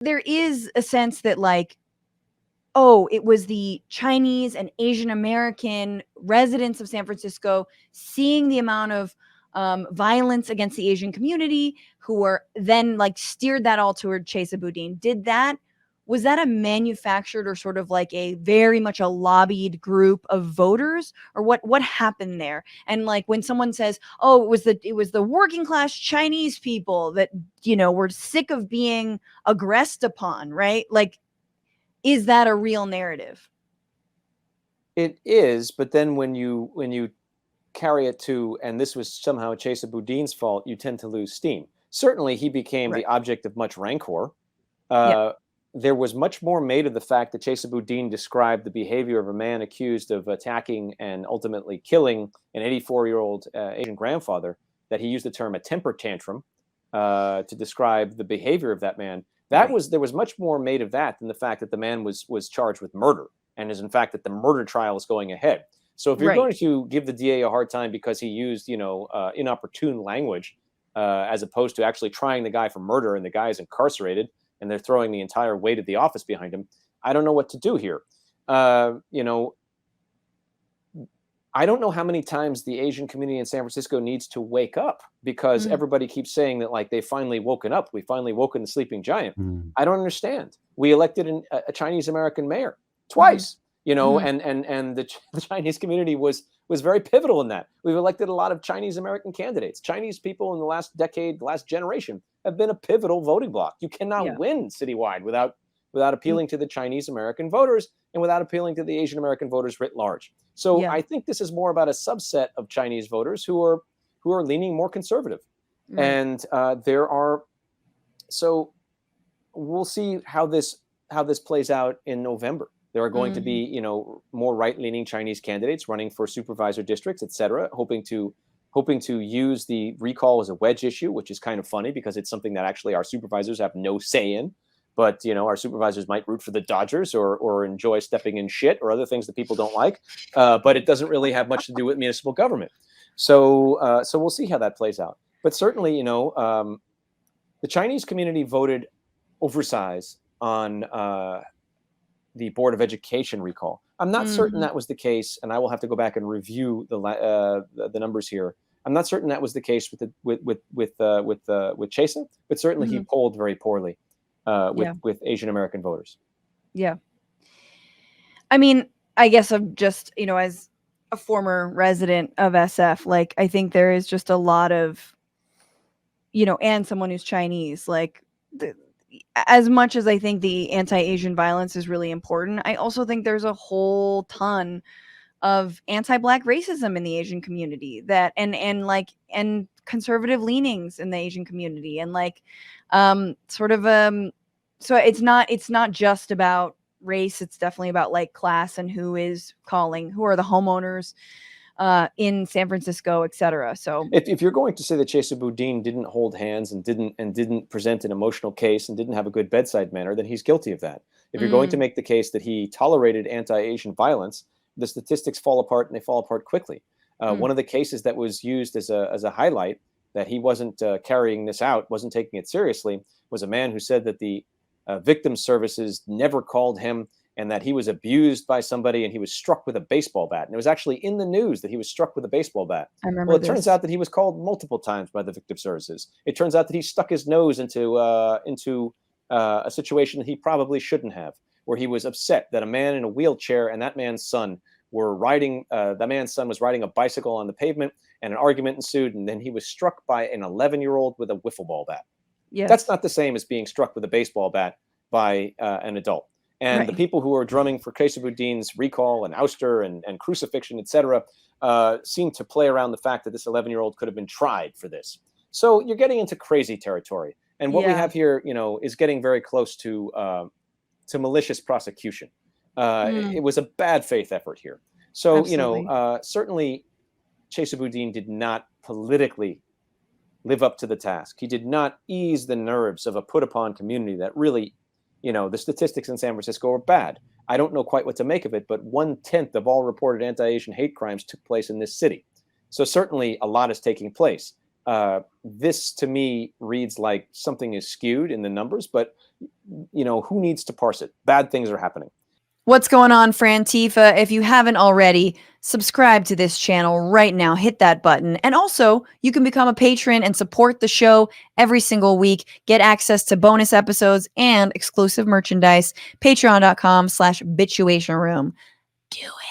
there is a sense that like, oh, it was the Chinese and Asian American residents of San Francisco seeing the amount of violence against the Asian community who were then like steered that all toward Chesa Boudin. Was that a manufactured or sort of like a very much a lobbied group of voters, or what happened there? And like when someone says, oh, it was the working class Chinese people that, were sick of being aggressed upon, right? Like, is that a real narrative? It is, but then when you carry it to, and this was somehow Chesa Boudin's fault, you tend to lose steam. Certainly, he became the object of much rancor. There was much more made of the fact that Chesa Boudin described the behavior of a man accused of attacking and ultimately killing an 84-year-old Asian grandfather, that he used the term a temper tantrum to describe the behavior of that man. There was much more made of that than the fact that the man was charged with murder, and is in fact that the murder trial is going ahead. So if you're going to give the DA a hard time because he used, inopportune language, as opposed to actually trying the guy for murder, and the guy is incarcerated, and they're throwing the entire weight of the office behind him, I don't know what to do here. I don't know how many times the Asian community in San Francisco needs to wake up, because everybody keeps saying that like they've finally woken up. We finally woken the sleeping giant. I don't understand. We elected a Chinese American mayor twice, and the Chinese community was very pivotal in that. We've elected a lot of Chinese American candidates. Chinese people in the last decade, the last generation, have been a pivotal voting bloc. You cannot win citywide without appealing to the Chinese American voters, and without appealing to the Asian American voters writ large. So I think this is more about a subset of Chinese voters who are leaning more conservative. And so we'll see how this plays out in November. There are going to be, more right-leaning Chinese candidates running for supervisor districts, et cetera, hoping to use the recall as a wedge issue, which is kind of funny because it's something that actually our supervisors have no say in. But, our supervisors might root for the Dodgers or enjoy stepping in shit or other things that people don't like. But it doesn't really have much to do with municipal government. So we'll see how that plays out. But certainly, the Chinese community voted oversize on the Board of Education recall. I'm not certain that was the case, and I will have to go back and review the numbers here. I'm not certain that was the case with Chesa, but certainly he polled very poorly with Asian American voters. Yeah. I mean, I guess I'm just, as a former resident of SF, like, I think there is just a lot of, and someone who's Chinese, like, as much as I think the anti-Asian violence is really important, I also think there's a whole ton of anti-Black racism in the Asian community and conservative leanings in the Asian community, and so it's not just about race. It's definitely about like class and who are the homeowners in San Francisco, etc. So if you're going to say that Chesa Boudin didn't hold hands and didn't present an emotional case and didn't have a good bedside manner, then he's guilty of that. If you're going to make the case that he tolerated anti-Asian violence, the statistics fall apart, and they fall apart quickly. One of the cases that was used as a highlight that he wasn't carrying this out, wasn't taking it seriously, was a man who said that the victim services never called him, and that he was abused by somebody and he was struck with a baseball bat. And it was actually in the news that he was struck with a baseball bat. I remember Well, it turns out that he was called multiple times by the victim services. It turns out that he stuck his nose into a situation that he probably shouldn't have, where he was upset that a man in a wheelchair and that man's son were riding, the man's son was riding a bicycle on the pavement, and an argument ensued, and then he was struck by an 11-year-old with a wiffle ball bat. Yes. That's not the same as being struck with a baseball bat by an adult. And the people who are drumming for Chesa Boudin's recall and ouster and crucifixion, et cetera, seem to play around the fact that this 11-year-old could have been tried for this. So you're getting into crazy territory. And what we have here, is getting very close to malicious prosecution. It was a bad faith effort here. So, absolutely. Certainly Chesa Boudin did not politically live up to the task. He did not ease the nerves of a put upon community that really, the statistics in San Francisco are bad. I don't know quite what to make of it, but 1/10 of all reported anti-Asian hate crimes took place in this city. So certainly a lot is taking place. this to me reads like something is skewed in the numbers, but who needs to parse it? Bad things are happening. What's going on, Frantifa? If you haven't already, subscribe to this channel right now. Hit that button. And also, you can become a patron and support the show every single week. Get access to bonus episodes and exclusive merchandise. Patreon.com/bitchuationroom. Do it.